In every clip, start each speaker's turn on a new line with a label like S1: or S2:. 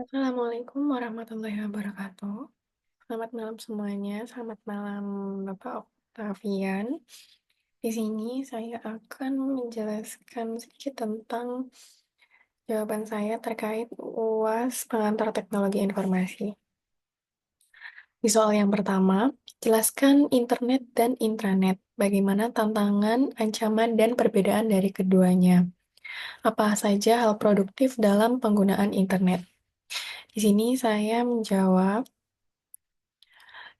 S1: Assalamualaikum warahmatullahi wabarakatuh. Selamat malam semuanya, selamat malam Bapak Oktavian. Di sini saya akan menjelaskan sedikit tentang jawaban saya terkait UAS Pengantar Teknologi Informasi. Di soal yang pertama, jelaskan internet dan intranet. Bagaimana tantangan, ancaman, dan perbedaan dari keduanya? Apa saja hal produktif dalam penggunaan internet? Di sini saya menjawab,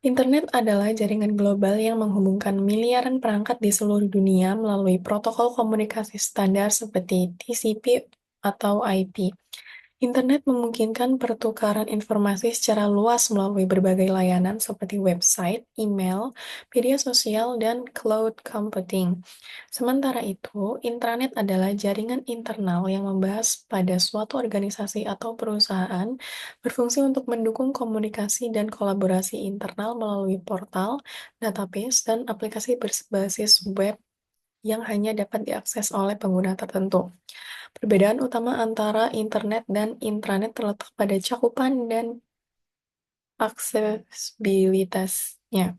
S1: internet adalah jaringan global yang menghubungkan miliaran perangkat di seluruh dunia melalui protokol komunikasi standar seperti TCP atau IP. Internet memungkinkan pertukaran informasi secara luas melalui berbagai layanan seperti website, email, media sosial, dan cloud computing. Sementara itu, intranet adalah jaringan internal yang membahas pada suatu organisasi atau perusahaan, berfungsi untuk mendukung komunikasi dan kolaborasi internal melalui portal, database, dan aplikasi berbasis web yang hanya dapat diakses oleh pengguna tertentu. Perbedaan utama antara internet dan intranet terletak pada cakupan dan aksesibilitasnya.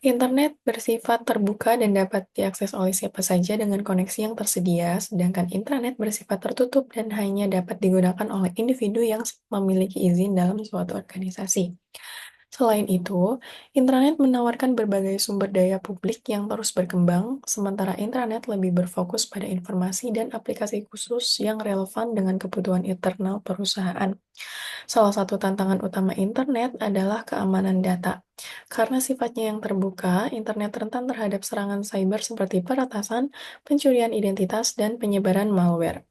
S1: Internet bersifat terbuka dan dapat diakses oleh siapa saja dengan koneksi yang tersedia, sedangkan intranet bersifat tertutup dan hanya dapat digunakan oleh individu yang memiliki izin dalam suatu organisasi. Selain itu, intranet menawarkan berbagai sumber daya publik yang terus berkembang, sementara intranet lebih berfokus pada informasi dan aplikasi khusus yang relevan dengan kebutuhan internal perusahaan. Salah satu tantangan utama internet adalah keamanan data. Karena sifatnya yang terbuka, internet rentan terhadap serangan cyber seperti peretasan, pencurian identitas, dan penyebaran malware.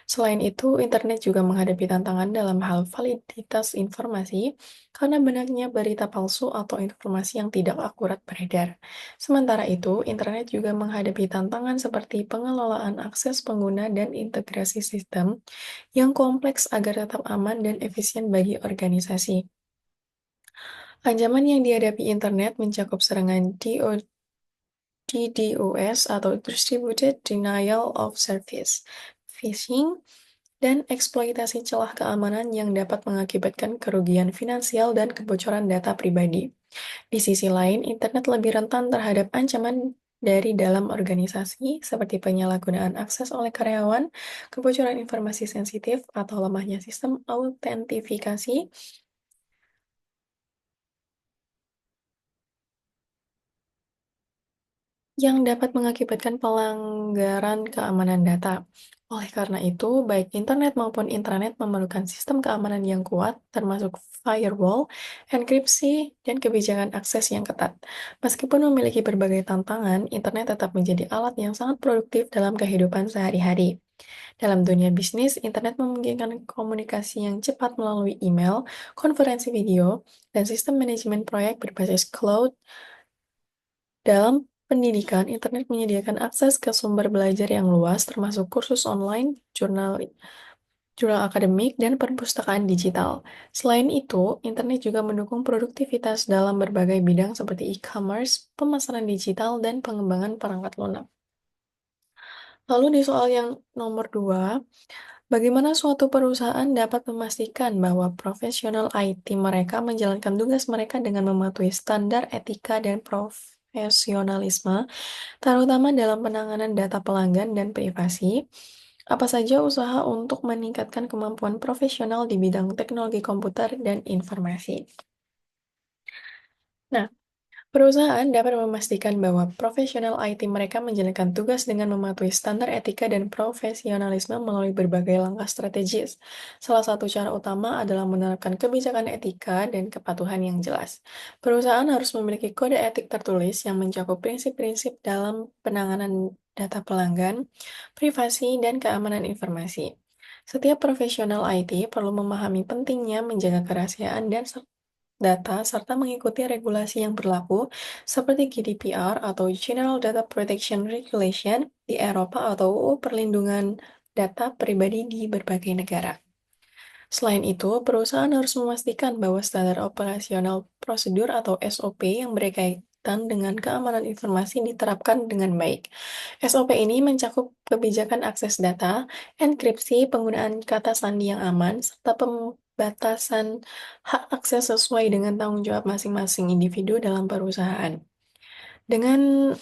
S1: Selain itu, internet juga menghadapi tantangan dalam hal validitas informasi karena banyaknya berita palsu atau informasi yang tidak akurat beredar. Sementara itu, internet juga menghadapi tantangan seperti pengelolaan akses pengguna dan integrasi sistem yang kompleks agar tetap aman dan efisien bagi organisasi. Ancaman yang dihadapi internet mencakup serangan DDoS atau Distributed Denial of Service, phishing, dan eksploitasi celah keamanan yang dapat mengakibatkan kerugian finansial dan kebocoran data pribadi. Di sisi lain, internet lebih rentan terhadap ancaman dari dalam organisasi, seperti penyalahgunaan akses oleh karyawan, kebocoran informasi sensitif, atau lemahnya sistem autentifikasi yang dapat mengakibatkan pelanggaran keamanan data. Oleh karena itu, baik internet maupun intranet memerlukan sistem keamanan yang kuat, termasuk firewall, enkripsi, dan kebijakan akses yang ketat. Meskipun memiliki berbagai tantangan, internet tetap menjadi alat yang sangat produktif dalam kehidupan sehari-hari. Dalam dunia bisnis, internet memungkinkan komunikasi yang cepat melalui email, konferensi video, dan sistem manajemen proyek berbasis cloud. Dalam pendidikan, internet menyediakan akses ke sumber belajar yang luas, termasuk kursus online, jurnal akademik, dan perpustakaan digital. Selain itu, internet juga mendukung produktivitas dalam berbagai bidang seperti e-commerce, pemasaran digital, dan pengembangan perangkat lunak. Lalu di soal yang nomor 2, bagaimana suatu perusahaan dapat memastikan bahwa profesional IT mereka menjalankan tugas mereka dengan mematuhi standar etika dan profesionalisme, terutama dalam penanganan data pelanggan dan privasi? Apa saja usaha untuk meningkatkan kemampuan profesional di bidang teknologi komputer dan informasi? Nah, perusahaan dapat memastikan bahwa profesional IT mereka menjalankan tugas dengan mematuhi standar etika dan profesionalisme melalui berbagai langkah strategis. Salah satu cara utama adalah menerapkan kebijakan etika dan kepatuhan yang jelas. Perusahaan harus memiliki kode etik tertulis yang mencakup prinsip-prinsip dalam penanganan data pelanggan, privasi, dan keamanan informasi. Setiap profesional IT perlu memahami pentingnya menjaga kerahasiaan dan data, serta mengikuti regulasi yang berlaku seperti GDPR atau General Data Protection Regulation di Eropa atau UU Perlindungan Data Pribadi di berbagai negara. Selain itu, perusahaan harus memastikan bahwa standar operasional prosedur atau SOP yang berkaitan dengan keamanan informasi diterapkan dengan baik. SOP ini mencakup kebijakan akses data, enkripsi, penggunaan kata sandi yang aman, serta batasan hak akses sesuai dengan tanggung jawab masing-masing individu dalam perusahaan. Dengan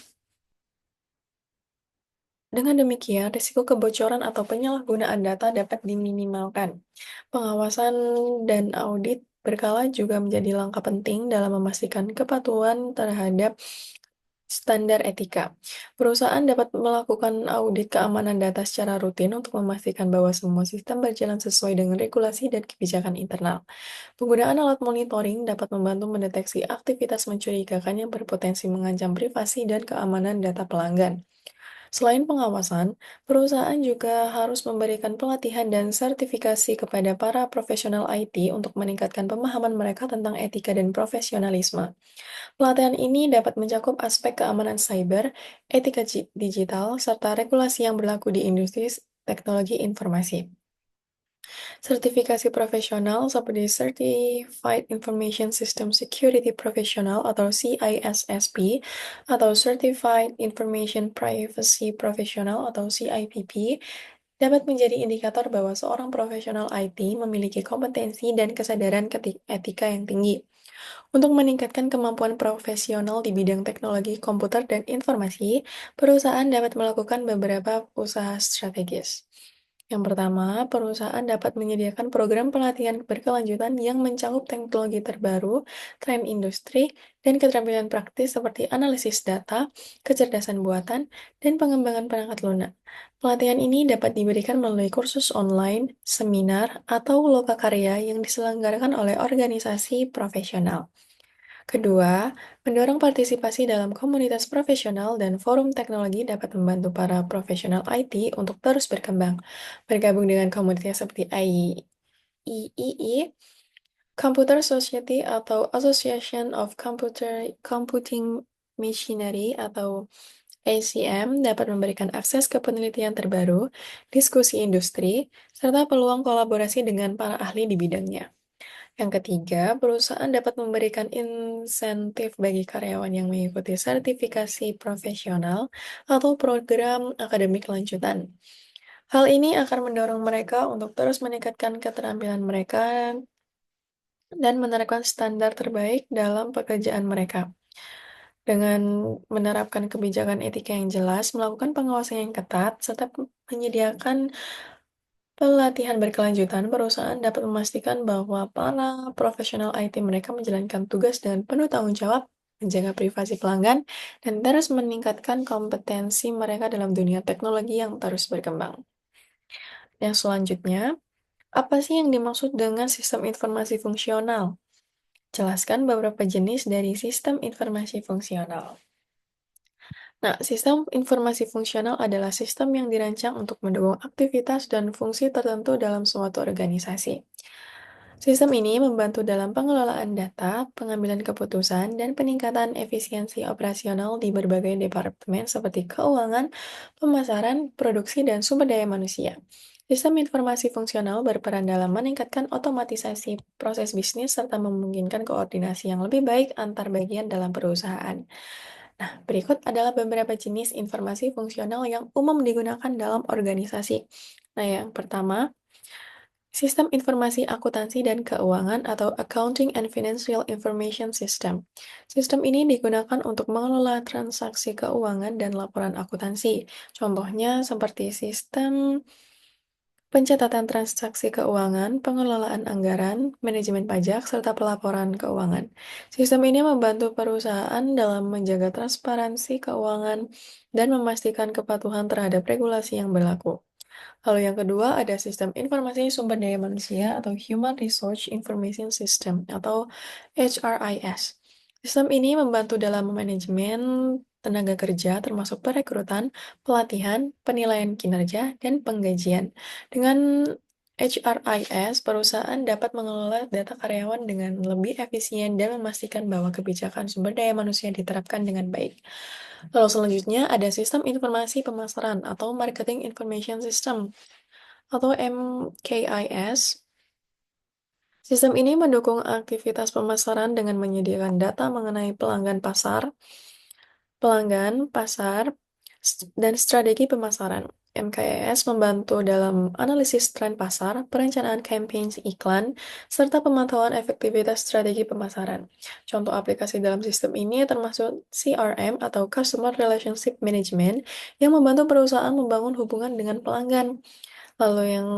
S1: dengan demikian, risiko kebocoran atau penyalahgunaan data dapat diminimalkan. Pengawasan dan audit berkala juga menjadi langkah penting dalam memastikan kepatuhan terhadap standar etika. Perusahaan dapat melakukan audit keamanan data secara rutin untuk memastikan bahwa semua sistem berjalan sesuai dengan regulasi dan kebijakan internal. Penggunaan alat monitoring dapat membantu mendeteksi aktivitas mencurigakan yang berpotensi mengancam privasi dan keamanan data pelanggan. Selain pengawasan, perusahaan juga harus memberikan pelatihan dan sertifikasi kepada para profesional IT untuk meningkatkan pemahaman mereka tentang etika dan profesionalisme. Pelatihan ini dapat mencakup aspek keamanan cyber, etika digital, serta regulasi yang berlaku di industri teknologi informasi. Sertifikasi profesional seperti Certified Information System Security Professional atau CISSP atau Certified Information Privacy Professional atau CIPP dapat menjadi indikator bahwa seorang profesional IT memiliki kompetensi dan kesadaran etika yang tinggi. Untuk meningkatkan kemampuan profesional di bidang teknologi komputer dan informasi, perusahaan dapat melakukan beberapa usaha strategis. Yang pertama, perusahaan dapat menyediakan program pelatihan berkelanjutan yang mencakup teknologi terbaru, tren industri, dan keterampilan praktis seperti analisis data, kecerdasan buatan, dan pengembangan perangkat lunak. Pelatihan ini dapat diberikan melalui kursus online, seminar, atau lokakarya yang diselenggarakan oleh organisasi profesional. Kedua, mendorong partisipasi dalam komunitas profesional dan forum teknologi dapat membantu para profesional IT untuk terus berkembang. Bergabung dengan komunitas seperti IEEE, Computer Society atau Association of Computing Machinery atau ACM dapat memberikan akses ke penelitian terbaru, diskusi industri, serta peluang kolaborasi dengan para ahli di bidangnya. Yang ketiga, perusahaan dapat memberikan insentif bagi karyawan yang mengikuti sertifikasi profesional atau program akademik lanjutan. Hal ini akan mendorong mereka untuk terus meningkatkan keterampilan mereka dan menerapkan standar terbaik dalam pekerjaan mereka. Dengan menerapkan kebijakan etika yang jelas, melakukan pengawasan yang ketat, serta menyediakan pelatihan berkelanjutan, perusahaan dapat memastikan bahwa para profesional IT mereka menjalankan tugas dengan penuh tanggung jawab, menjaga privasi pelanggan, dan terus meningkatkan kompetensi mereka dalam dunia teknologi yang terus berkembang. Yang selanjutnya, apa sih yang dimaksud dengan sistem informasi fungsional? Jelaskan beberapa jenis dari sistem informasi fungsional. Nah, sistem informasi fungsional adalah sistem yang dirancang untuk mendukung aktivitas dan fungsi tertentu dalam suatu organisasi. Sistem ini membantu dalam pengelolaan data, pengambilan keputusan, dan peningkatan efisiensi operasional di berbagai departemen seperti keuangan, pemasaran, produksi, dan sumber daya manusia. Sistem informasi fungsional berperan dalam meningkatkan otomatisasi proses bisnis serta memungkinkan koordinasi yang lebih baik antar bagian dalam perusahaan. Nah, berikut adalah beberapa jenis informasi fungsional yang umum digunakan dalam organisasi. Nah, yang pertama, sistem informasi akuntansi dan keuangan atau Accounting and Financial Information System. Sistem ini digunakan untuk mengelola transaksi keuangan dan laporan akuntansi. Contohnya seperti sistem pencatatan transaksi keuangan, pengelolaan anggaran, manajemen pajak, serta pelaporan keuangan. Sistem ini membantu perusahaan dalam menjaga transparansi keuangan dan memastikan kepatuhan terhadap regulasi yang berlaku. Lalu yang kedua ada sistem informasi sumber daya manusia atau Human Resource Information System atau HRIS. Sistem ini membantu dalam manajemen tenaga kerja termasuk perekrutan, pelatihan, penilaian kinerja, dan penggajian. Dengan HRIS, perusahaan dapat mengelola data karyawan dengan lebih efisien dan memastikan bahwa kebijakan sumber daya manusia diterapkan dengan baik. Lalu selanjutnya ada sistem informasi pemasaran atau Marketing Information System atau MKIS. Sistem ini mendukung aktivitas pemasaran dengan menyediakan data mengenai pelanggan pasar, dan strategi pemasaran. MKES membantu dalam analisis tren pasar, perencanaan campaign iklan, serta pemantauan efektivitas strategi pemasaran. Contoh aplikasi dalam sistem ini termasuk CRM atau Customer Relationship Management yang membantu perusahaan membangun hubungan dengan pelanggan. Lalu yang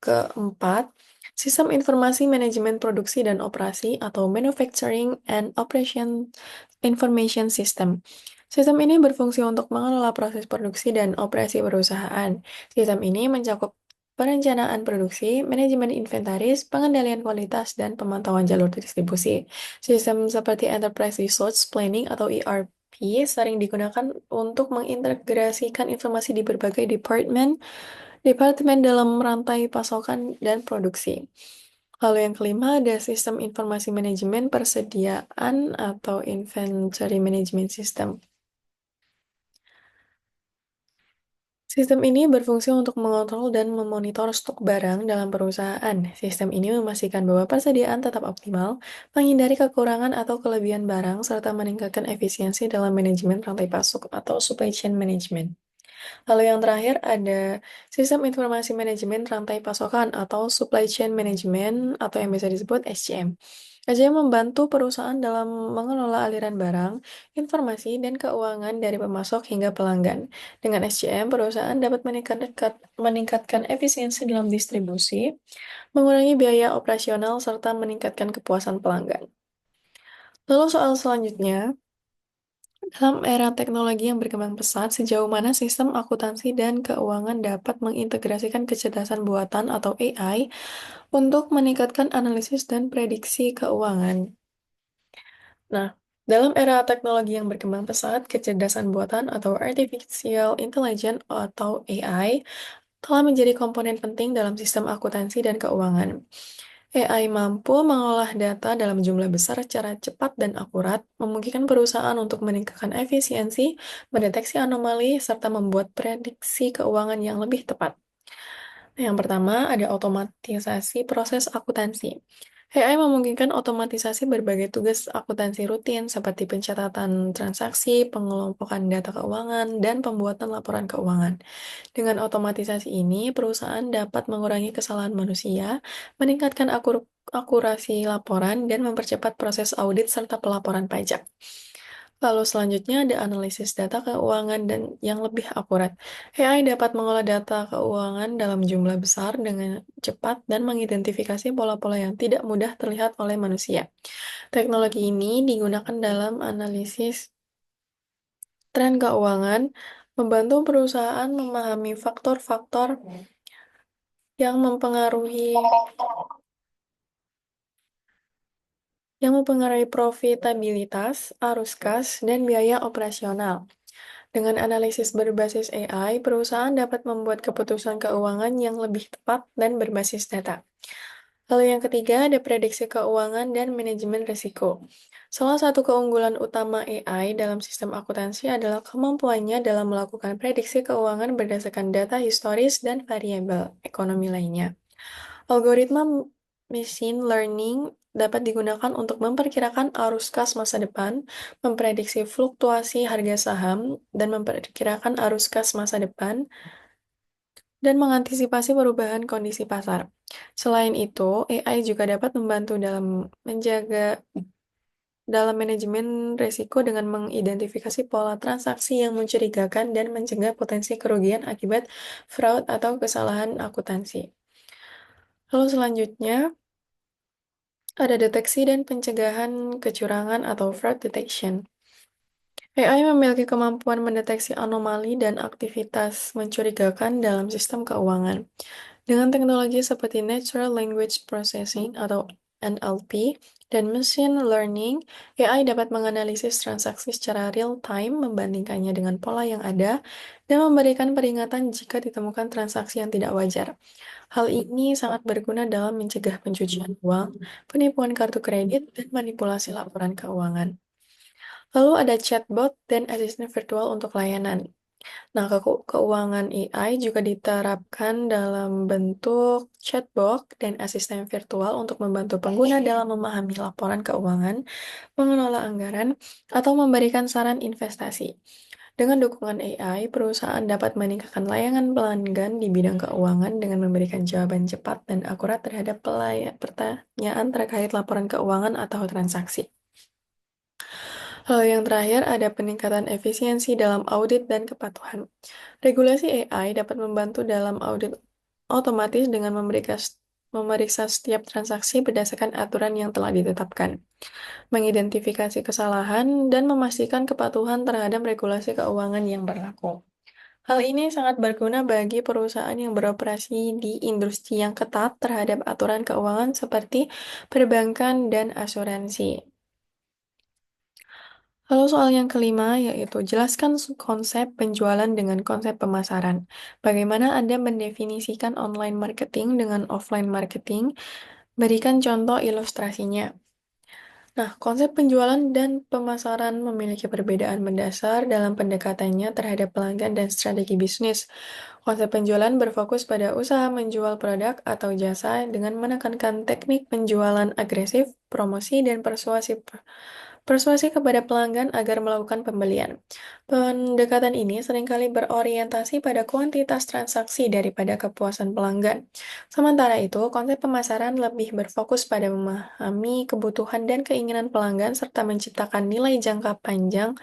S1: keempat, sistem informasi manajemen produksi dan operasi atau Manufacturing and Operation Information System. Sistem ini berfungsi untuk mengelola proses produksi dan operasi perusahaan. Sistem ini mencakup perencanaan produksi, manajemen inventaris, pengendalian kualitas, dan pemantauan jalur distribusi. Sistem seperti Enterprise Resource Planning atau ERP sering digunakan untuk mengintegrasikan informasi di berbagai departemen dalam rantai pasokan dan produksi. Lalu yang kelima ada sistem informasi manajemen persediaan atau inventory management system. Sistem ini berfungsi untuk mengontrol dan memonitor stok barang dalam perusahaan. Sistem ini memastikan bahwa persediaan tetap optimal, menghindari kekurangan atau kelebihan barang, serta meningkatkan efisiensi dalam manajemen rantai pasok atau supply chain management. Lalu yang terakhir ada sistem informasi manajemen rantai pasokan atau supply chain management atau yang bisa disebut SCM. SCM membantu perusahaan dalam mengelola aliran barang, informasi, dan keuangan dari pemasok hingga pelanggan. Dengan SCM, perusahaan dapat meningkatkan efisiensi dalam distribusi, mengurangi biaya operasional, serta meningkatkan kepuasan pelanggan. Lalu soal selanjutnya, dalam era teknologi yang berkembang pesat, sejauh mana sistem akuntansi dan keuangan dapat mengintegrasikan kecerdasan buatan atau AI untuk meningkatkan analisis dan prediksi keuangan? Nah, dalam era teknologi yang berkembang pesat, kecerdasan buatan atau artificial intelligence atau AI telah menjadi komponen penting dalam sistem akuntansi dan keuangan. AI mampu mengolah data dalam jumlah besar secara cepat dan akurat, memungkinkan perusahaan untuk meningkatkan efisiensi, mendeteksi anomali, serta membuat prediksi keuangan yang lebih tepat. Yang pertama, ada otomatisasi proses akuntansi. AI memungkinkan otomatisasi berbagai tugas akuntansi rutin seperti pencatatan transaksi, pengelompokan data keuangan, dan pembuatan laporan keuangan. Dengan otomatisasi ini, perusahaan dapat mengurangi kesalahan manusia, meningkatkan akurasi laporan, dan mempercepat proses audit serta pelaporan pajak. Lalu selanjutnya ada analisis data keuangan dan yang lebih akurat. AI dapat mengolah data keuangan dalam jumlah besar dengan cepat dan mengidentifikasi pola-pola yang tidak mudah terlihat oleh manusia. Teknologi ini digunakan dalam analisis tren keuangan, membantu perusahaan memahami faktor-faktor yang mempengaruhi profitabilitas, arus kas, dan biaya operasional. Dengan analisis berbasis AI, perusahaan dapat membuat keputusan keuangan yang lebih tepat dan berbasis data. Lalu yang ketiga, ada prediksi keuangan dan manajemen risiko. Salah satu keunggulan utama AI dalam sistem akuntansi adalah kemampuannya dalam melakukan prediksi keuangan berdasarkan data historis dan variabel ekonomi lainnya. Algoritma machine learning dapat digunakan untuk memperkirakan arus kas masa depan, memprediksi fluktuasi harga saham, dan memperkirakan arus kas masa depan, dan mengantisipasi perubahan kondisi pasar. Selain itu, AI juga dapat membantu dalam manajemen risiko dengan mengidentifikasi pola transaksi yang mencurigakan dan mencegah potensi kerugian akibat fraud atau kesalahan akuntansi. Lalu selanjutnya, ada deteksi dan pencegahan kecurangan atau fraud detection. AI memiliki kemampuan mendeteksi anomali dan aktivitas mencurigakan dalam sistem keuangan. Dengan teknologi seperti Natural Language Processing atau NLP dan Machine Learning, AI dapat menganalisis transaksi secara real-time, membandingkannya dengan pola yang ada, dan memberikan peringatan jika ditemukan transaksi yang tidak wajar. Hal ini sangat berguna dalam mencegah pencucian uang, penipuan kartu kredit, dan manipulasi laporan keuangan. Lalu ada chatbot dan asisten virtual untuk layanan. Nah, keuangan AI juga diterapkan dalam bentuk chatbot dan asisten virtual untuk membantu pengguna dalam memahami laporan keuangan, mengelola anggaran, atau memberikan saran investasi. Dengan dukungan AI, perusahaan dapat meningkatkan layanan pelanggan di bidang keuangan dengan memberikan jawaban cepat dan akurat terhadap pertanyaan terkait laporan keuangan atau transaksi. Lalu yang terakhir ada peningkatan efisiensi dalam audit dan kepatuhan. Regulasi AI dapat membantu dalam audit otomatis dengan memeriksa setiap transaksi berdasarkan aturan yang telah ditetapkan, mengidentifikasi kesalahan, dan memastikan kepatuhan terhadap regulasi keuangan yang berlaku. Hal ini sangat berguna bagi perusahaan yang beroperasi di industri yang ketat terhadap aturan keuangan seperti perbankan dan asuransi. Lalu soal yang kelima yaitu jelaskan konsep penjualan dengan konsep pemasaran. Bagaimana Anda mendefinisikan online marketing dengan offline marketing? Berikan contoh ilustrasinya. Nah, konsep penjualan dan pemasaran memiliki perbedaan mendasar dalam pendekatannya terhadap pelanggan dan strategi bisnis. Konsep penjualan berfokus pada usaha menjual produk atau jasa dengan menekankan teknik penjualan agresif, promosi, dan persuasi kepada pelanggan agar melakukan pembelian. Pendekatan ini seringkali berorientasi pada kuantitas transaksi daripada kepuasan pelanggan. Sementara itu, konsep pemasaran lebih berfokus pada memahami kebutuhan dan keinginan pelanggan serta menciptakan nilai jangka panjang.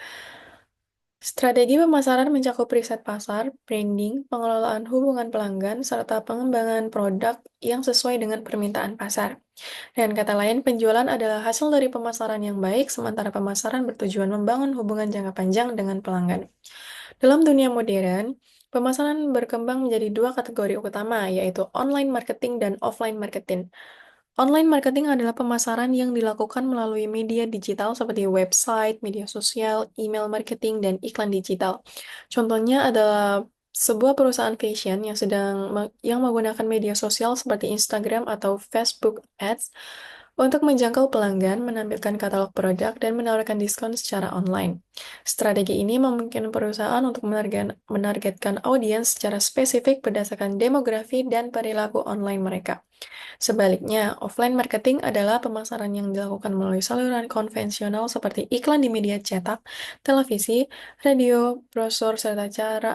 S1: Strategi pemasaran mencakup riset pasar, branding, pengelolaan hubungan pelanggan, serta pengembangan produk yang sesuai dengan permintaan pasar. Dengan kata lain, penjualan adalah hasil dari pemasaran yang baik, sementara pemasaran bertujuan membangun hubungan jangka panjang dengan pelanggan. Dalam dunia modern, pemasaran berkembang menjadi dua kategori utama, yaitu online marketing dan offline marketing. Online marketing adalah pemasaran yang dilakukan melalui media digital seperti website, media sosial, email marketing, dan iklan digital. Contohnya adalah sebuah perusahaan fashion yang menggunakan media sosial seperti Instagram atau Facebook Ads untuk menjangkau pelanggan, menampilkan katalog produk, dan menawarkan diskon secara online. Strategi ini memungkinkan perusahaan untuk menargetkan audiens secara spesifik berdasarkan demografi dan perilaku online mereka. Sebaliknya, offline marketing adalah pemasaran yang dilakukan melalui saluran konvensional seperti iklan di media cetak, televisi, radio, brosur, serta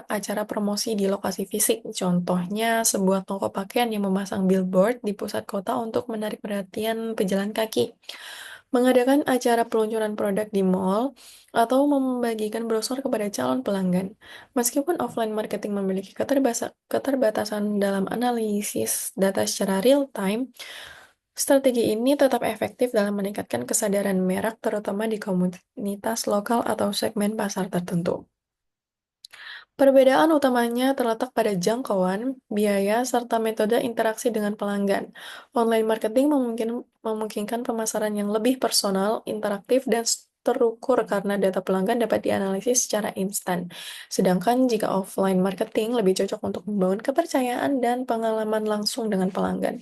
S1: acara promosi di lokasi fisik. Contohnya, sebuah toko pakaian yang memasang billboard di pusat kota untuk menarik perhatian pejalan kaki, mengadakan acara peluncuran produk di mall, atau membagikan brosur kepada calon pelanggan. Meskipun offline marketing memiliki keterbatasan dalam analisis data secara real-time, strategi ini tetap efektif dalam meningkatkan kesadaran merek, terutama di komunitas lokal atau segmen pasar tertentu. Perbedaan utamanya terletak pada jangkauan, biaya, serta metode interaksi dengan pelanggan. Online marketing memungkinkan pemasaran yang lebih personal, interaktif, dan terukur karena data pelanggan dapat dianalisis secara instan. Sedangkan jika offline marketing lebih cocok untuk membangun kepercayaan dan pengalaman langsung dengan pelanggan.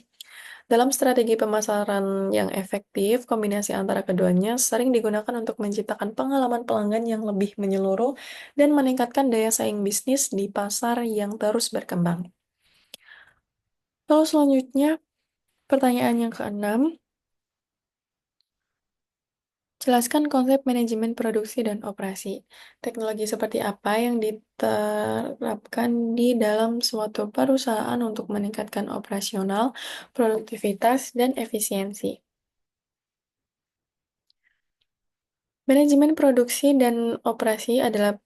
S1: Dalam strategi pemasaran yang efektif, kombinasi antara keduanya sering digunakan untuk menciptakan pengalaman pelanggan yang lebih menyeluruh dan meningkatkan daya saing bisnis di pasar yang terus berkembang. Lalu selanjutnya, pertanyaan yang keenam, jelaskan konsep manajemen produksi dan operasi. Teknologi seperti apa yang diterapkan di dalam suatu perusahaan untuk meningkatkan operasional, produktivitas, dan efisiensi? Manajemen produksi dan operasi adalah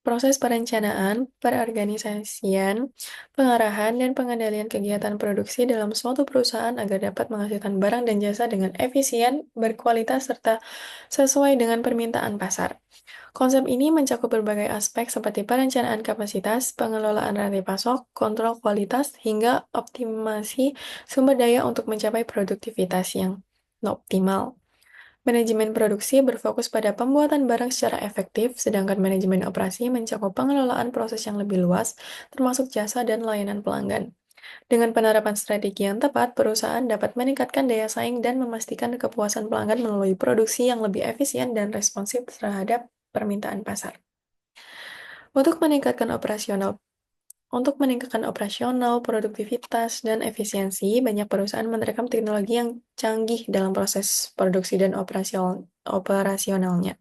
S1: proses perencanaan, perorganisasian, pengarahan, dan pengendalian kegiatan produksi dalam suatu perusahaan agar dapat menghasilkan barang dan jasa dengan efisien, berkualitas, serta sesuai dengan permintaan pasar. Konsep ini mencakup berbagai aspek seperti perencanaan kapasitas, pengelolaan rantai pasok, kontrol kualitas, hingga optimasi sumber daya untuk mencapai produktivitas yang optimal. Manajemen produksi berfokus pada pembuatan barang secara efektif, sedangkan manajemen operasi mencakup pengelolaan proses yang lebih luas, termasuk jasa dan layanan pelanggan. Dengan penerapan strategi yang tepat, perusahaan dapat meningkatkan daya saing dan memastikan kepuasan pelanggan melalui produksi yang lebih efisien dan responsif terhadap permintaan pasar. Untuk meningkatkan operasional untuk meningkatkan operasional, produktivitas, dan efisiensi, banyak perusahaan menerapkan teknologi yang canggih dalam proses produksi dan operasionalnya.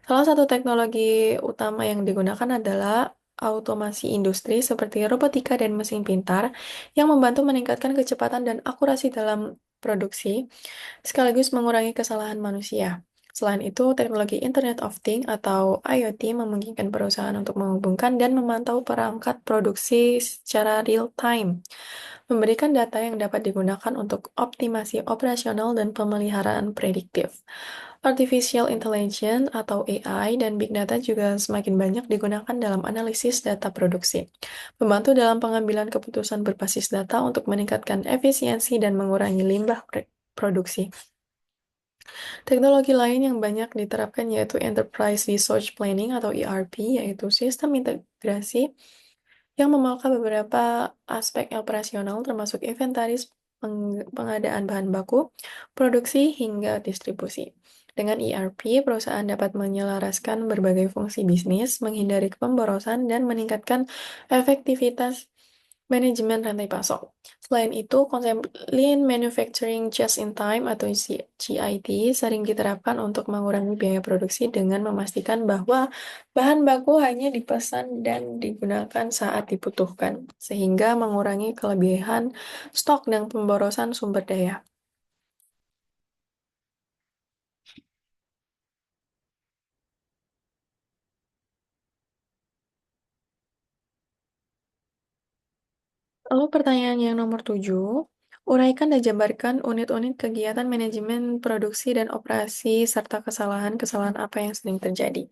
S1: Salah satu teknologi utama yang digunakan adalah automasi industri seperti robotika dan mesin pintar yang membantu meningkatkan kecepatan dan akurasi dalam produksi, sekaligus mengurangi kesalahan manusia. Selain itu, teknologi Internet of Things atau IoT memungkinkan perusahaan untuk menghubungkan dan memantau perangkat produksi secara real time, memberikan data yang dapat digunakan untuk optimasi operasional dan pemeliharaan prediktif. Artificial Intelligence atau AI dan Big Data juga semakin banyak digunakan dalam analisis data produksi, membantu dalam pengambilan keputusan berbasis data untuk meningkatkan efisiensi dan mengurangi limbah produksi. Teknologi lain yang banyak diterapkan yaitu Enterprise Resource Planning atau ERP, yaitu sistem integrasi yang membawa beberapa aspek operasional termasuk inventaris, pengadaan bahan baku, produksi, hingga distribusi. Dengan ERP, perusahaan dapat menyelaraskan berbagai fungsi bisnis, menghindari pemborosan, dan meningkatkan efektivitas manajemen rantai pasok. Selain itu, konsep Lean Manufacturing Just in Time atau GIT sering diterapkan untuk mengurangi biaya produksi dengan memastikan bahwa bahan baku hanya dipesan dan digunakan saat dibutuhkan, sehingga mengurangi kelebihan stok dan pemborosan sumber daya. Lalu pertanyaan yang nomor 7, uraikan dan jabarkan unit-unit kegiatan manajemen produksi dan operasi serta kesalahan-kesalahan apa yang sering terjadi.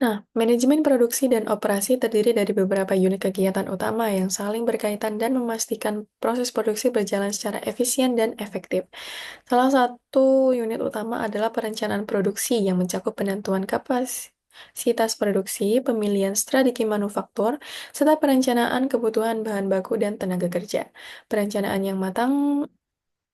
S1: Nah, manajemen produksi dan operasi terdiri dari beberapa unit kegiatan utama yang saling berkaitan dan memastikan proses produksi berjalan secara efisien dan efektif. Salah satu unit utama adalah perencanaan produksi yang mencakup penentuan kapasitas produksi, pemilihan strategi manufaktur, serta perencanaan kebutuhan bahan baku dan tenaga kerja. Perencanaan yang matang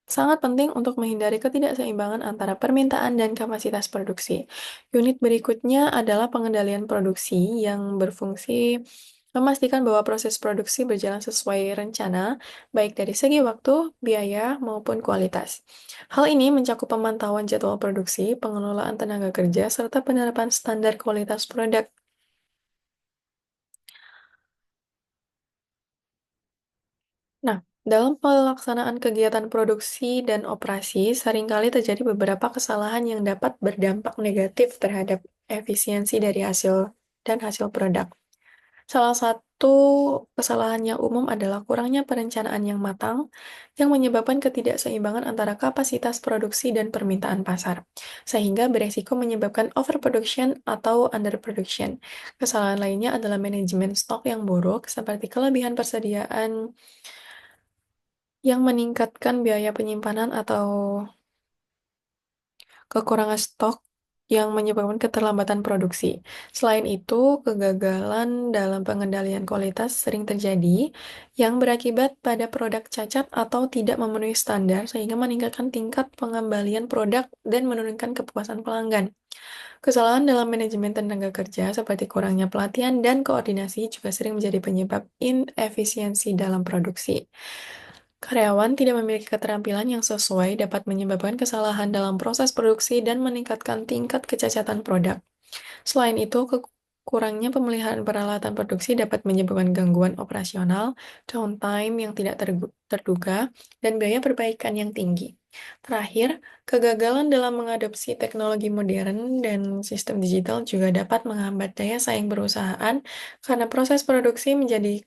S1: sangat penting untuk menghindari ketidakseimbangan antara permintaan dan kapasitas produksi. Unit berikutnya adalah pengendalian produksi yang berfungsi memastikan bahwa proses produksi berjalan sesuai rencana, baik dari segi waktu, biaya, maupun kualitas. Hal ini mencakup pemantauan jadwal produksi, pengelolaan tenaga kerja, serta penerapan standar kualitas produk. Nah, dalam pelaksanaan kegiatan produksi dan operasi, seringkali terjadi beberapa kesalahan yang dapat berdampak negatif terhadap efisiensi dari hasil produk. Salah satu kesalahan yang umum adalah kurangnya perencanaan yang matang, yang menyebabkan ketidakseimbangan antara kapasitas produksi dan permintaan pasar, sehingga beresiko menyebabkan overproduction atau underproduction. Kesalahan lainnya adalah manajemen stok yang buruk, seperti kelebihan persediaan yang meningkatkan biaya penyimpanan atau kekurangan stok yang menyebabkan keterlambatan produksi. Selain itu, kegagalan dalam pengendalian kualitas sering terjadi yang berakibat pada produk cacat atau tidak memenuhi standar sehingga meningkatkan tingkat pengembalian produk dan menurunkan kepuasan pelanggan. Kesalahan dalam manajemen tenaga kerja seperti kurangnya pelatihan dan koordinasi juga sering menjadi penyebab inefisiensi dalam produksi. Karyawan tidak memiliki keterampilan yang sesuai dapat menyebabkan kesalahan dalam proses produksi dan meningkatkan tingkat kecacatan produk. Selain itu, kurangnya pemeliharaan peralatan produksi dapat menyebabkan gangguan operasional, downtime yang tidak terduga, dan biaya perbaikan yang tinggi. Terakhir, kegagalan dalam mengadopsi teknologi modern dan sistem digital juga dapat menghambat daya saing perusahaan karena proses produksi menjadi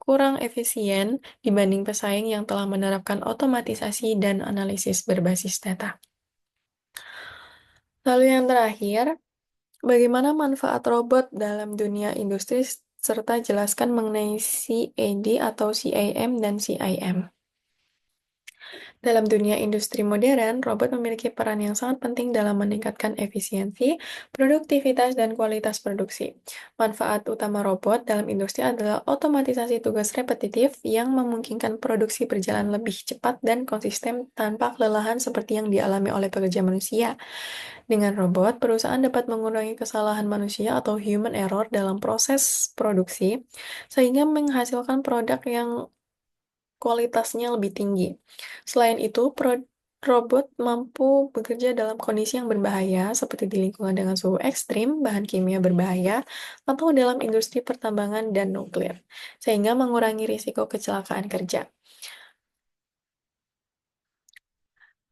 S1: kurang efisien dibanding pesaing yang telah menerapkan otomatisasi dan analisis berbasis data. Lalu yang terakhir, bagaimana manfaat robot dalam dunia industri serta jelaskan mengenai CAD atau CAM dan CIM. Dalam dunia industri modern, robot memiliki peran yang sangat penting dalam meningkatkan efisiensi, produktivitas, dan kualitas produksi. Manfaat utama robot dalam industri adalah otomatisasi tugas repetitif yang memungkinkan produksi berjalan lebih cepat dan konsisten tanpa kelelahan seperti yang dialami oleh pekerja manusia. Dengan robot, perusahaan dapat mengurangi kesalahan manusia atau human error dalam proses produksi, sehingga menghasilkan produk yang kualitasnya lebih tinggi. Selain itu, Robot mampu bekerja dalam kondisi yang berbahaya, seperti di lingkungan dengan suhu ekstrim, bahan kimia berbahaya, atau dalam industri pertambangan dan nuklir, sehingga mengurangi risiko kecelakaan kerja.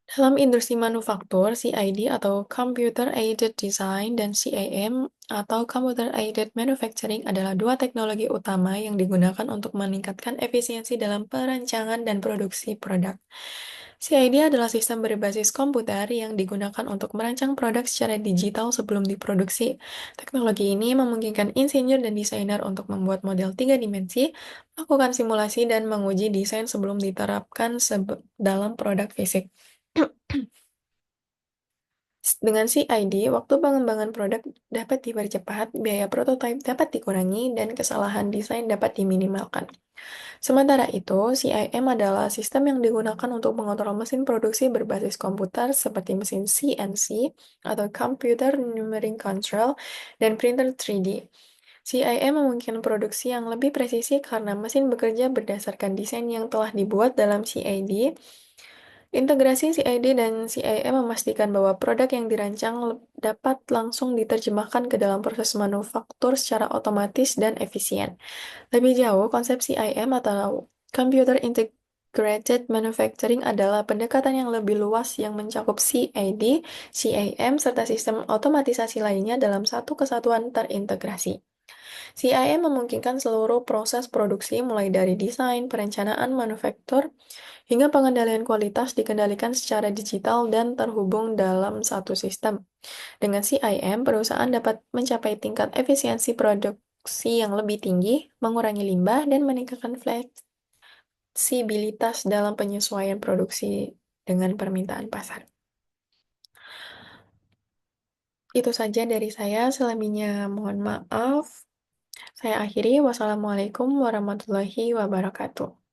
S1: Dalam industri manufaktur, CID atau Computer Aided Design dan CAM atau Computer Aided Manufacturing adalah dua teknologi utama yang digunakan untuk meningkatkan efisiensi dalam perancangan dan produksi produk. CID adalah sistem berbasis komputer yang digunakan untuk merancang produk secara digital sebelum diproduksi. Teknologi ini memungkinkan insinyur dan desainer untuk membuat model tiga dimensi, melakukan simulasi, dan menguji desain sebelum diterapkan dalam produk fisik. Dengan CID, waktu pengembangan produk dapat dipercepat, biaya prototipe dapat dikurangi, dan kesalahan desain dapat diminimalkan. Sementara itu, CIM adalah sistem yang digunakan untuk mengontrol mesin produksi berbasis komputer seperti mesin CNC atau Computer Numeric Control dan printer 3D. CIM memungkinkan produksi yang lebih presisi karena mesin bekerja berdasarkan desain yang telah dibuat dalam CID. Integrasi CID dan CIM memastikan bahwa produk yang dirancang dapat langsung diterjemahkan ke dalam proses manufaktur secara otomatis dan efisien. Lebih jauh, konsep CIM atau Computer Integrated Manufacturing adalah pendekatan yang lebih luas yang mencakup CID, CIM, serta sistem otomatisasi lainnya dalam satu kesatuan terintegrasi. CIM memungkinkan seluruh proses produksi mulai dari desain, perencanaan, manufaktur, hingga pengendalian kualitas dikendalikan secara digital dan terhubung dalam satu sistem. Dengan CIM, perusahaan dapat mencapai tingkat efisiensi produksi yang lebih tinggi, mengurangi limbah, dan meningkatkan fleksibilitas dalam penyesuaian produksi dengan permintaan pasar. Itu saja dari saya, selebihnya mohon maaf. Saya akhiri, wassalamualaikum warahmatullahi wabarakatuh.